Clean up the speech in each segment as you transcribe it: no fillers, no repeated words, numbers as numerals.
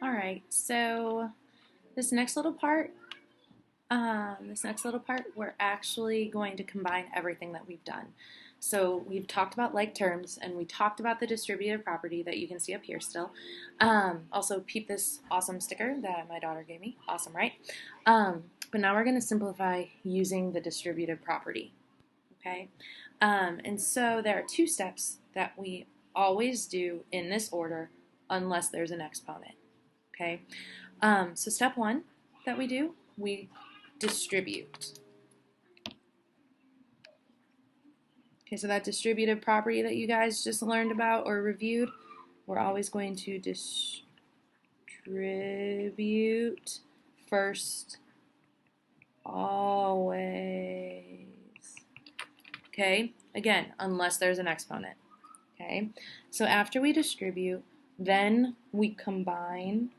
All right, so this next little part, we're actually going to combine everything that we've done. So we've talked about like terms, and we talked about the distributive property that you can see up here still. Also, peep this awesome sticker that my daughter gave me. Awesome, right? But now we're going to simplify using the distributive property. Okay, and so there are two steps that we always do in this order unless there's an exponent. Okay, so step one that we do, we distribute. Okay, so that distributive property that you guys just learned about or reviewed, we're always going to distribute first, always. Okay, again, unless there's an exponent. Okay, so after we distribute, then we combine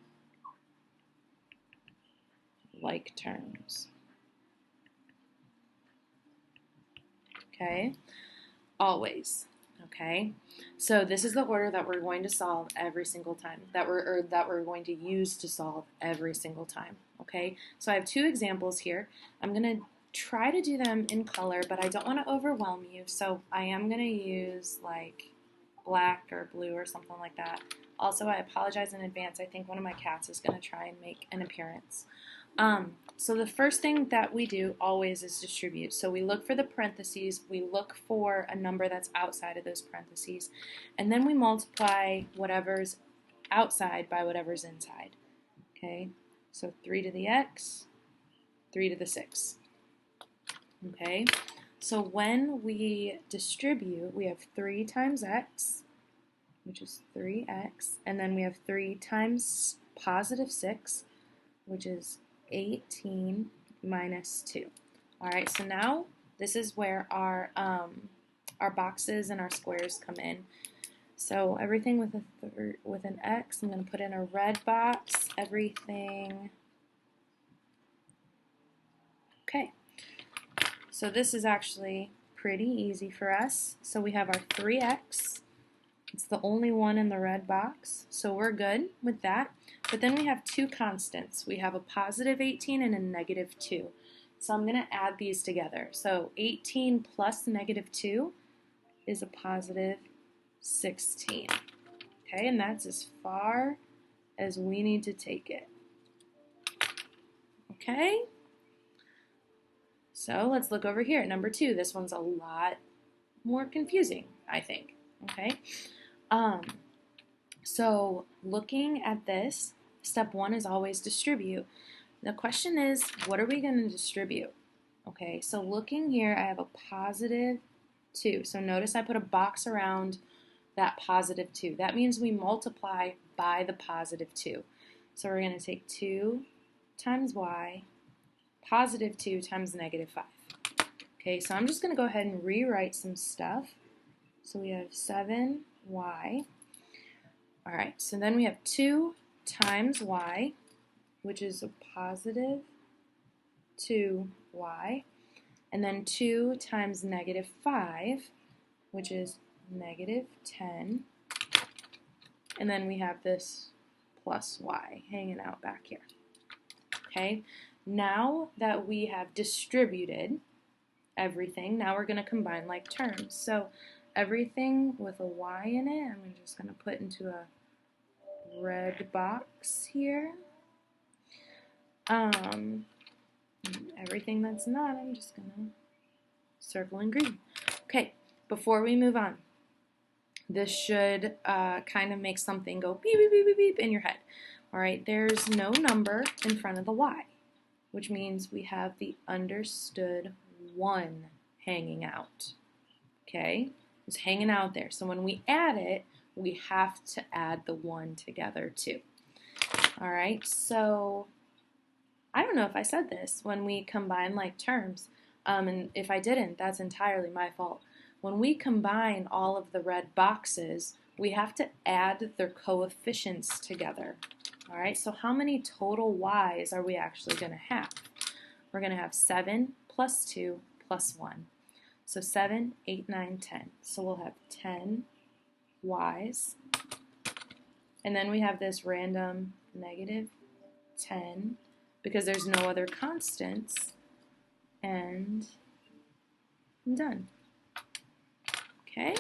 like terms. Okay, always. Okay, so this is the order that we're going to solve every single time, that we're going to use to solve every single time. Okay, so I have two examples here. I'm going to try to do them in color, but I don't want to overwhelm you, so I am going to use like black or blue or something like that. Also, I apologize in advance. I think one of my cats is going to try and make an appearance. So the first thing that we do always is distribute. So we look for the parentheses, we look for a number that's outside of those parentheses, and then we multiply whatever's outside by whatever's inside. Okay, so 3 to the x, 3 to the 6. Okay, so when we distribute, we have 3 times x, which is 3x, and then we have 3 times positive 6, which is 18 minus 2. All right, so now this is where our boxes and our squares come in. So everything with an X, I'm going to put in a red box, everything. Okay, so this is actually pretty easy for us. So we have our 3x. It's the only one in the red box, so we're good with that. But then we have two constants. We have a positive 18 and a negative 2. So I'm going to add these together. So 18 plus negative 2 is a positive 16. Okay, and that's as far as we need to take it. Okay? So let's look over here at number 2. This one's a lot more confusing, I think. Okay? So looking at this, step 1 is always distribute. The question is, what are we going to distribute? Okay, so looking here, I have a positive 2. So notice I put a box around that positive 2. That means we multiply by the positive 2. So we're going to take 2 times y, positive 2 times negative 5. Okay, so I'm just going to go ahead and rewrite some stuff. So we have 7y. All right, so then we have 2 times y, which is a positive 2y, and then 2 times negative 5, which is negative 10, and then we have this plus y hanging out back here. Okay, now that we have distributed everything, now we're going to combine like terms. So everything with a y in it, I'm just going to put into a red box here. Everything that's not, I'm just going to circle in green. Okay, before we move on, this should kind of make something go beep, beep, beep, beep, beep in your head. All right, there's no number in front of the y, which means we have the understood 1 hanging out. Okay, it's hanging out there. So when we add it, we have to add the 1 together too. All right, so I don't know if I said this when we combine like terms, and if I didn't, that's entirely my fault. When we combine all of the red boxes, we have to add their coefficients together. All right, so how many total y's are we actually going to have? We're going to have 7 plus 2 plus 1. So 7, 8, 9, 10. So we'll have 10 y's And then we have this random negative 10 because there's no other constants. And I'm done. Okay?